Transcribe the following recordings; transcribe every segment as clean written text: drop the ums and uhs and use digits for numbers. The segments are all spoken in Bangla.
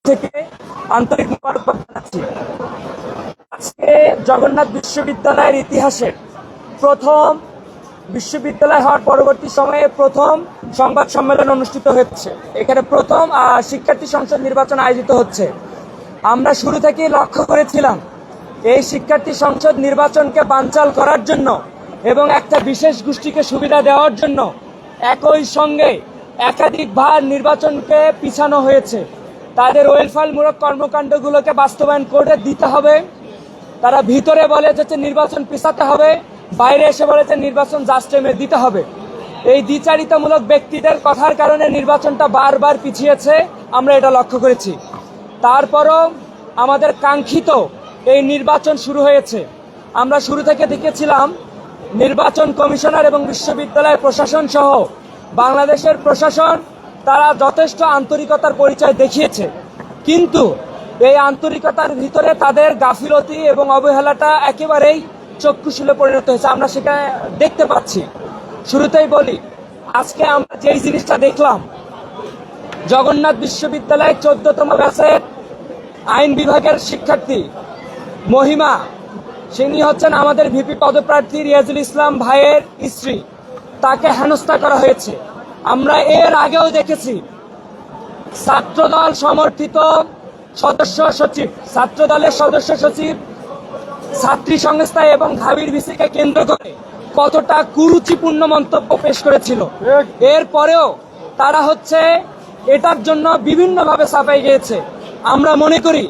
থেকে আন্তরিক মোবারকবাদ জানাচ্ছি। আজকে জগন্নাথ বিশ্ববিদ্যালয়ের ইতিহাসে প্রথম বিশ্ববিদ্যালয় হওয়ার পরবর্তী সময়ে প্রথম সংবাদ সম্মেলন অনুষ্ঠিত হচ্ছে। এখানে প্রথম শিক্ষার্থী সংসদ নির্বাচন আয়োজিত হচ্ছে। আমরা শুরু থেকেই লক্ষ্য করেছিলাম এই শিক্ষার্থী সংসদ নির্বাচনকে বানচাল করার জন্য এবং একটা বিশেষ গোষ্ঠীকে সুবিধা দেওয়ার জন্য একই সঙ্গে একাধিকবার নির্বাচনকে পিছানো হয়েছে। তাদের ওয়েলফেয়ারমূলক কর্মকাণ্ডগুলোকে বাস্তবায়ন করে দিতে হবে। তারা ভিতরে বলে যে নির্বাচন পিছাতে হবে, বাইরে এসে বলে যে নির্বাচন জাস্ট টাইমে দিতে হবে। এই দ্বিচারিতামূলক ব্যক্তিদের কথার কারণে নির্বাচনটা বারবার পিছিয়েছে, আমরা এটা লক্ষ্য করেছি। তারপরও আমাদের কাঙ্ক্ষিত এই নির্বাচন শুরু হয়েছে। আমরা শুরু থেকে দেখেছিলাম নির্বাচন কমিশনার এবং বিশ্ববিদ্যালয় প্রশাসন সহ বাংলাদেশের প্রশাসন তারা যথেষ্ট আন্তরিকতার পরিচয় দেখিয়েছে, কিন্তু এই আন্তরিকতার ভিতরে তাদের গাফিলতি এবং অবহেলাটা একেবারেই চক্ষুশূলে পরিণত হয়েছে, আমরা সেটা দেখতে পাচ্ছি। শুরুতেই বলি, আজকে আমরা যেই জিনিসটা দেখলাম, জগন্নাথ বিশ্ববিদ্যালয়ের 14তম ব্যাচের আইন বিভাগের শিক্ষার্থী মহিমা, তিনি হচ্ছেন আমাদের ভিপি পদপ্রার্থী রিয়াজুল ইসলাম ভাইয়ের স্ত্রী, তাকে হেনস্থা করা হয়েছে। আমরা এর আগেও দেখেছি ছাত্রদল সমর্থিত ছাত্রদলের সদস্য সচিব ছাত্রী সংস্থা এবং ঢাবির ভিসিকে কেন্দ্র করে কতটা কুরুচিপূর্ণ মন্তব্য পেশ করেছিল। এরপরেও তারা এটার জন্য বিভিন্নভাবে সাফাই গিয়েছে। আমরা মনে করি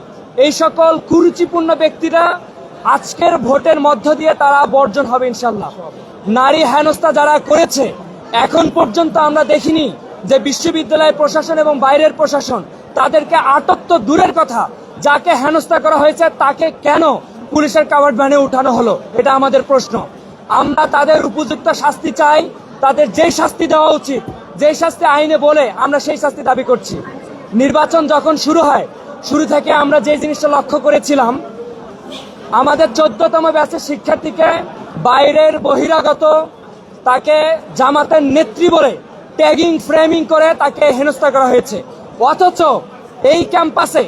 এই সকল কুরুচিপূর্ণ ব্যক্তিরা আজকের ভোটের মধ্য দিয়ে তারা বর্জন হবে ইনশাল্লাহ। নারী হেনস্থা যারা করেছে, এখন পর্যন্ত আমরা দেখিনি যে বিশ্ববিদ্যালয় প্রশাসন এবং বাইরের প্রশাসন তাদেরকে আটক তো দূরের কথা, যাকে হেনস্থা করা হয়েছে তাকে কেন পুলিশের কাভার্ড ভ্যানে উঠানো হলো, এটা আমাদের প্রশ্ন। আমরা তাদের উপযুক্ত শাস্তি চাই। তাদের যেই শাস্তি দেওয়া উচিত, যেই শাস্তি আইনে বলে, আমরা সেই শাস্তি দাবি করছি। নির্বাচন যখন শুরু হয়, শুরু থেকে আমরা যে জিনিসটা লক্ষ্য করেছিলাম, আমাদের 14তম ব্যাচের শিক্ষার্থীকে বাইরের বহিরাগত তাকে জামাতের নেত্রী বলে ট্যাগিং ফ্রেমিং করে তাকে হেনস্থা করা হয়েছে। অথচ এই ক্যাম্পাসে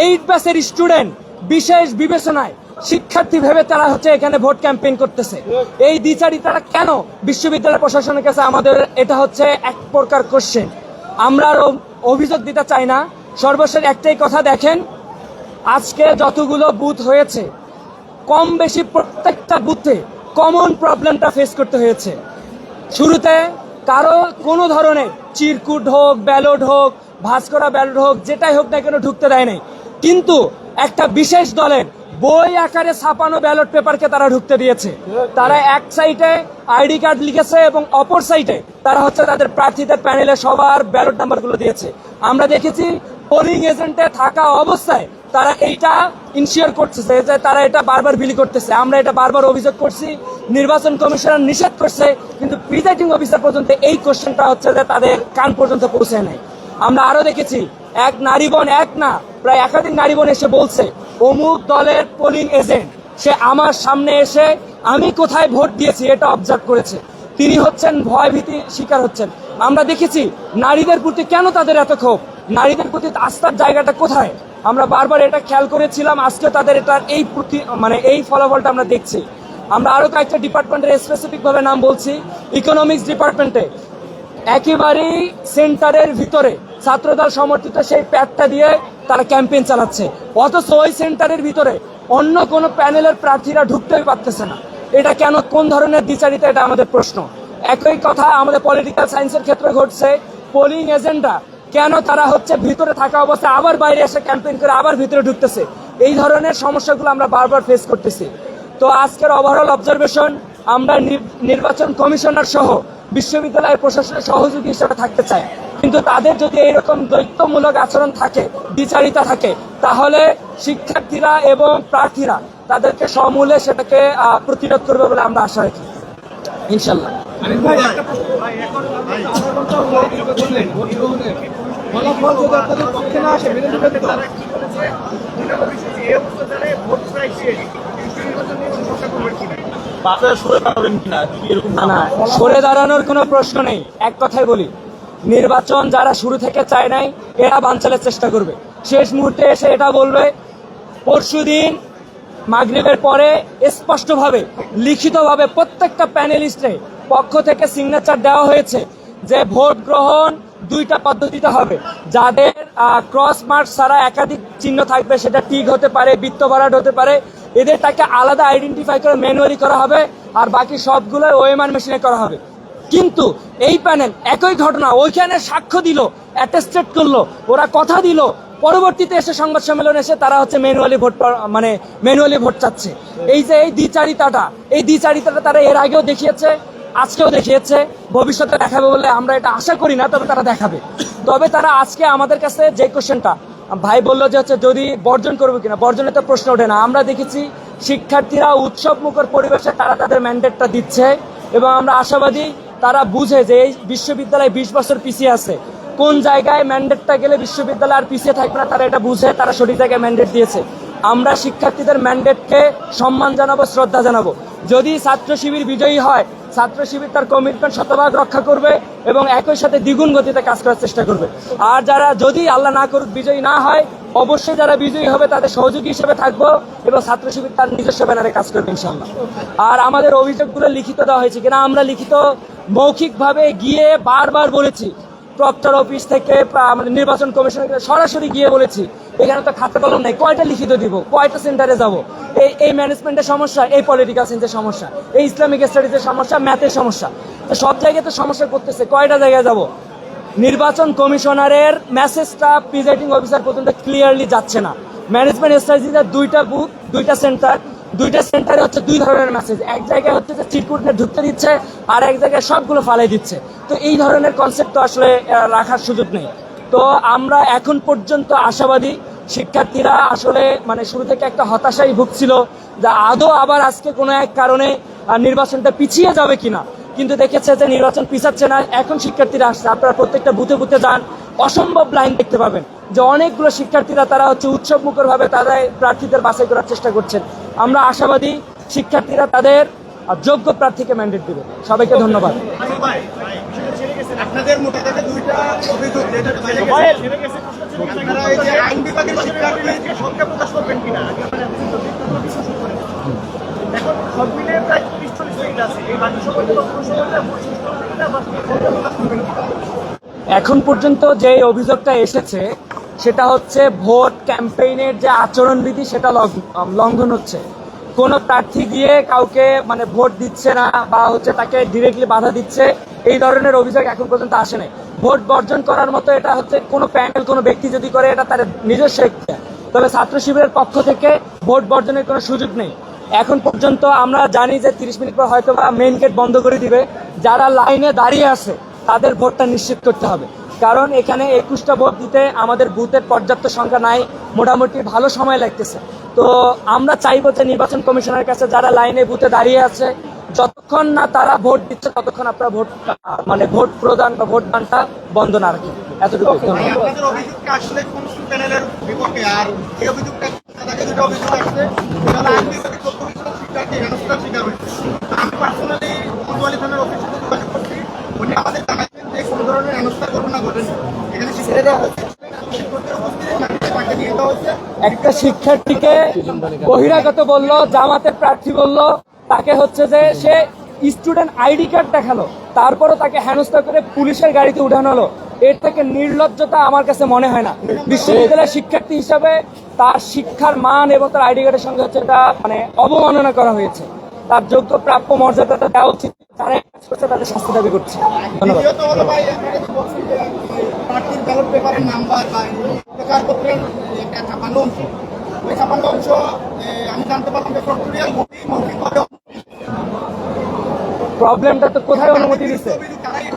8 ব্যাচের স্টুডেন্ট বিশেষ বিবেচনায় শিক্ষার্থী ভেবে তারা এখানে ভোট ক্যাম্পেইন করতেছে। এই দ্বিচারিতারা কেন বিশ্ববিদ্যালয় প্রশাসনের কাছে আমাদের এটা এক প্রকার কোশ্চেন। আমরা আর অভিযোগ দিতে চাই না। সর্বশেষ একটাই কথা, দেখেন আজকে যতগুলো বুথ হয়েছে, কম বেশি প্রত্যেকটা বুথে কমন প্রবলেমটা ফেস করতে হয়েছে। শুরুতে কারো কোনো ধরনের চিরকুট হোক, ব্যালট হোক, ভাঁজ করা ব্যালট হোক, যেটাই হোক না কেন ঢুকতে দেয় নাই, কিন্তু একটা বিশেষ দলের বই আকারে ছাপানো ব্যালট পেপারকে তারা ঢুকতে দিয়েছে। তারা এক সাইডে আইডি কার্ড লিখেছে এবং অপর সাইডে তারা তাদের প্রার্থীদের প্যানেলে সবার ব্যালট নাম্বারগুলো দিয়েছে। আমরা দেখেছি পোলিং এজেন্টে থাকা অবস্থায় তারা এইটা ইনশিওর করতেছে যে তারা এটা বারবার বিলি করতেছে। আমরা এটা বারবার অভিযোগ করছি, নির্বাচন কমিশনার নিষেধ করছে, কিন্তু প্রিজাইডিং অফিসার পর্যন্ত এই কোশ্চেনটা যে তাদের কান পর্যন্ত পৌঁছে নাই। আমরা আরো দেখেছি এক নারী বোন, এক না প্রায় একাধিক নারী বোন এসে বলছে অমুক দলের পোলিং এজেন্ট সে আমার সামনে এসে আমি কোথায় ভোট দিয়েছি এটা অবজার্ভ করেছে। তিনি ভয় ভীতি শিকার হচ্ছেন। আমরা দেখেছি নারীদের প্রতি কেন তাদের এত ক্ষোভ, নারীদের প্রতি আস্থার জায়গাটা কোথায়, আমরা বারবার এটা খেয়াল করেছিলাম। আজকে তাদের এটার এই ফলাফলটা আমরা দেখছি। আমরা আরো কয়েকটা ডিপার্টমেন্টের স্পেসিফিক ভাবে নাম বলছি। ইকোনমিক্স ডিপার্টমেন্টে একেবারেই সেন্টারের ভিতরে ছাত্রদল সমর্থিত সেই প্যাডটা দিয়ে তারা ক্যাম্পেইন চালাচ্ছে, অথচ ওই সেন্টারের ভিতরে অন্য কোনো প্যানেলের প্রার্থীরা ঢুকতেই পারতেছে না। এটা কেন, কোন ধরনের দ্বিচারিতা, এটা আমাদের প্রশ্ন। একই কথা আমাদের পলিটিক্যাল সায়েন্সের ক্ষেত্রে ঘটছে। পোলিং এজেন্টরা কেন তারা ভিতরে থাকা অবস্থায় আবার বাইরে এসে ক্যাম্পেইন করে আবার ভিতরে ঢুকতেছে। এই ধরনের সমস্যাগুলো আমরা বারবার ফেস করতেছি। তো আজকের ওভারঅল অবজারভেশন, আমরা নির্বাচন কমিশনার সহ বিশ্ববিদ্যালয়ের প্রশাসনের সহযোগী হিসেবে থাকতে চাই, কিন্তু তাদের যদি এইরকম দ্বৈতমূলক আচরণ থাকে, দ্বিচারিতা থাকে, তাহলে শিক্ষার্থীরা এবং প্রার্থীরা তাদেরকে সমূলে সেটাকে প্রতিরোধ করবে বলে আমরা আশা রাখি ইনশাল্লাহ। সরে দাঁড়ানোর কোনো প্রশ্ন নেই। এক কথাই বলি, নির্বাচন যারা শুরু থেকে চায় নাই এরা বানচালের চেষ্টা করবে। শেষ মুহূর্তে এসে এটা বলবে। পরশুদিন মাগরিবের পরে স্পষ্টভাবে লিখিতভাবে প্রত্যেকটা প্যানেলিস্টের পক্ষ থেকে সিগনেচার দেওয়া হয়েছে যে ভোট গ্রহণ দুইটা পদ্ধতিতে হবে। যাদের ক্রস মার্ক ছাড়া একাধিক চিহ্ন থাকবে, সেটা টিক হতে পারে, বৃত্ত ভরাট হতে পারে, এদেরটাকে আলাদা আইডেন্টিফাই করে ম্যানুয়ালি করা হবে, আর বাকি সবগুলো ওএমআর মেশিনে করা হবে। কিন্তু এই প্যানেল একই ঘটনা ওইখানে সাক্ষ্য দিল, অ্যাটেস্টেড করলো, ওরা কথা দিল, পরবর্তীতে এসে সংবাদ সম্মেলনে এসে তারা হচ্ছে ম্যানুয়ালি ভোট চাচ্ছে। এই যে এই দ্বিচারিতাটা তারা এর আগেও দেখিয়েছে, আজকেও দেখিয়েছে, ভবিষ্যতে দেখাবে বলে আমরা এটা আশা করি না, তবে তারা দেখাবে। তবে তারা আজকে আমাদের কাছে যে কোশ্চেনটা ভাই বললো যে হচ্ছে যদি বর্জন করবো কিনা, বর্জনের তো প্রশ্ন ওঠে না। আমরা দেখেছি শিক্ষার্থীরা উৎসব মুখর পরিবেশে তারা তাদের ম্যান্ডেটটা দিচ্ছে, এবং আমরা আশাবাদী তারা বুঝে যে এই বিশ্ববিদ্যালয় 20 বছর পিছিয়ে আছে, কোন জায়গায় ম্যান্ডেটটা গেলে বিশ্ববিদ্যালয় আর পিছিয়ে থাকবে না, তারা এটা বুঝে তারা সঠিক জায়গায় ম্যান্ডেট দিয়েছে। আমরা শিক্ষার্থীদের ম্যান্ডেটকে সম্মান জানাবো, শ্রদ্ধা জানাবো। যদি ছাত্র শিবির বিজয়ী হয়, ছাত্র শিবির তার কমিটমেন্ট শতভাগ রক্ষা করবে এবং একই সাথে দ্বিগুণ গতিতে কাজ করার চেষ্টা করবে। আর যারা যদি আল্লাহ না করুক বিজয়ী না হয়, অবশ্যই যারা বিজয়ী হবে তাদের সহযোগী হিসেবে থাকবো, এবং ছাত্র শিবির তার নিজস্ব ব্যানারে কাজ করবে ইনশাল্লাহ। আর আমাদের অভিযোগগুলো লিখিত দেওয়া হয়েছে কিনা, আমরা লিখিত মৌখিকভাবে গিয়ে বারবার বলেছি, প্রক্টর অফিস থেকে আমাদের নির্বাচন কমিশনের সরাসরি গিয়ে বলেছি, এখানে তো খাতা কলম নেই, কয়টা লিখিত দিব, কয়টা সেন্টারে যাব। এই ম্যানেজমেন্টের সমস্যা, এই পলিটিক্যাল সায়েন্সের সমস্যা, এই ইসলামিক স্টাডিজের সমস্যা, ম্যাথের সমস্যা, তো সব জায়গায় তো সমস্যা করতেছে, কয়টা জায়গায় যাব। নির্বাচন কমিশনারের মেসেজটা প্রিজাইডিং অফিসার পর্যন্ত ক্লিয়ারলি যাচ্ছে না। ম্যানেজমেন্ট স্ট্র্যাটেজিতে দুইটা বুথ, দুইটা সেন্টারে হচ্ছে দুই ধরনের মেসেজ, এক জায়গায় হচ্ছে যে চিরকুটে ঢুকতে দিচ্ছে, আর এক জায়গায় সবগুলো ফালাই দিচ্ছে। তো এই ধরনের কনসেপ্ট তো আসলে রাখার সুযোগ নেই। তো আমরা এখন পর্যন্ত আশাবাদী শিক্ষার্থীরা আসলে শুরু থেকে একটা হতাশাই ভুগছিল যে আদৌ আবার আজকে কোনো এক কারণে নির্বাচনটা পিছিয়ে যাবে কিনা, কিন্তু দেখেছে যে নির্বাচন পিছাচ্ছে না। এখন শিক্ষার্থীরা আসছে, আপনারা প্রত্যেকটা বুথে বুথে যান, অসম্ভব লাইন দেখতে পাবেন যে অনেকগুলো শিক্ষার্থীরা তারা হচ্ছে উৎসব মুখর ভাবে তাদের প্রার্থীদের বাছাই করার চেষ্টা করছেন। আমরা আশাবাদী শিক্ষার্থীরা তাদের যোগ্য প্রার্থীকে ম্যান্ডেট দেবে। সবাইকে ধন্যবাদ। আপনাদের মোটামুটি দুইটা অভিযোগ, আপনারা এই যে আইন বিভাগের শিক্ষার্থীদেরকে সংখ্যা প্রকাশ করবেন কিনা, এখন সব মিলে প্রায় 30-40 মিনিট আছে, এই বাকি সময়টা এখন পর্যন্ত যে অভিযোগটা এসেছে সেটা হচ্ছে ভোট ক্যাম্পেইনের যে আচরণবিধি সেটা লঙ্ঘন হচ্ছে। কোনো প্রার্থী গিয়ে কাউকে ভোট দিচ্ছে না, বা হচ্ছে তাকে ডিরেক্টলি বাধা দিচ্ছে, এই ধরনের অভিযোগ এখন পর্যন্ত আসে নাই। ভোট বর্জন করার মতো এটা হচ্ছে কোনো প্যানেল, কোনো ব্যক্তি যদি করে এটা তার নিজস্ব ইচ্ছা, তবে ছাত্র শিবিরের পক্ষ থেকে ভোট বর্জনের কোনো সুযোগ নেই। এখন পর্যন্ত আমরা জানি যে 30 মিনিট পর হয়তো মেইন গেট বন্ধ করে দিবে। যারা লাইনে দাঁড়িয়ে আছে তাদের ভোটটা নিশ্চিত করতে হবে, কারণ এখানে 21টা ভোট দিতে আমাদের বুথের পর্যাপ্ত সংখ্যা নাই, মোটামুটি ভালো সময় লাগতেছে। তো আমরা চাইবো যে নির্বাচন কমিশনের কাছে যারা লাইনে বুথে দাঁড়িয়ে আছে, যতক্ষণ না তারা ভোট দিচ্ছে ততক্ষণ আপনারা ভোট প্রদান বা ভোট দানটা বন্ধ না রাখি। এতটুকু। আপনাদের অভিযোগটা আসলে কোন প্যানেলের বিপক্ষে, আর এই অভিযোগটা দুটো অভিযোগ আসছে, তাহলে আইন বিভাগের তথ্য বিষয়ক শিক্ষার্থী হেনস্থার শিকার হয়েছে। আমি পার্সোনালি কোতোয়ালি থানার অফিসে যোগাযোগ করছি, উনি আমাদের জানাচ্ছেন যে কোনো ধরনের হেনস্থার ঘটনা ঘটেনি। এখানে একটা শিক্ষার্থীকে বহিরাগত বললো, জামাতের প্রার্থী বললো, তাকে হচ্ছে যে সে স্টুডেন্ট আইডি কার্ড দেখালো, তারপরও তাকে হেনস্থা করে পুলিশের গাড়িতে উঠানো হলো। এর থেকে নির্লজ্জতা আমার কাছে মনে হয় না। বিশ্ববিদ্যালয়ের শিক্ষার্থী হিসাবে তার শিক্ষার মান এবং তার আইডি কার্ডের সঙ্গে হচ্ছে এটা অবমাননা করা হয়েছে। তার যোগ্য প্রাপ্য মর্যাদাটা দেওয়া উচিত। যারা কাজ করছে তাদের শাস্তি দাবি করছে। ধন্যবাদ। প্রবলেমটা তো কোথায় অনুমতি দিচ্ছে,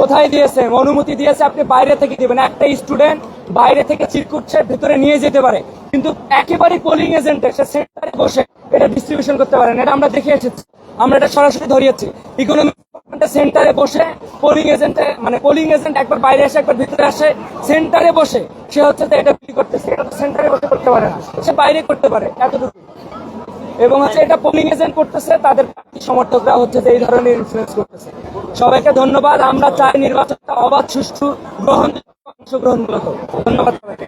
কোথায় দিয়েছে? অনুমতি দিয়েছে আপনি বাইরে থেকে দিবেন। একটা স্টুডেন্ট বাইরে থেকে চিরকুটছে ভেতরে নিয়ে যেতে পারে, কিন্তু একেবারে পোলিং এজেন্টের সে সেন্টারে বসে এটা ডিস্ট্রিবিউশন করতে পারেন। এটা আমরা দেখে এসেছি, আমরা এটা সরাসরি ধরিয়েছি। ইকোনমিক সেন্টারে বসে পোলিং এজেন্ট একবার বাইরে আসে, একবার ভিতরে আসে, সেন্টারে বসে সে হচ্ছে এটা বিক্রি করতেছে। এটা তো সেন্টারে বসে করতে পারে না, সে বাইরে করতে পারে, এতটুকু। এবং হচ্ছে এটা পোলিং এজেন্ট করতেছে, তাদের সমর্থকরা হচ্ছে এই ধরনের ইনফ্লুয়েন্স করতেছে। সবাইকে ধন্যবাদ। আমরা চাই নির্বাচনটা অবাধ, সুষ্ঠু, অংশগ্রহণমূলক। ধন্যবাদ সবাইকে।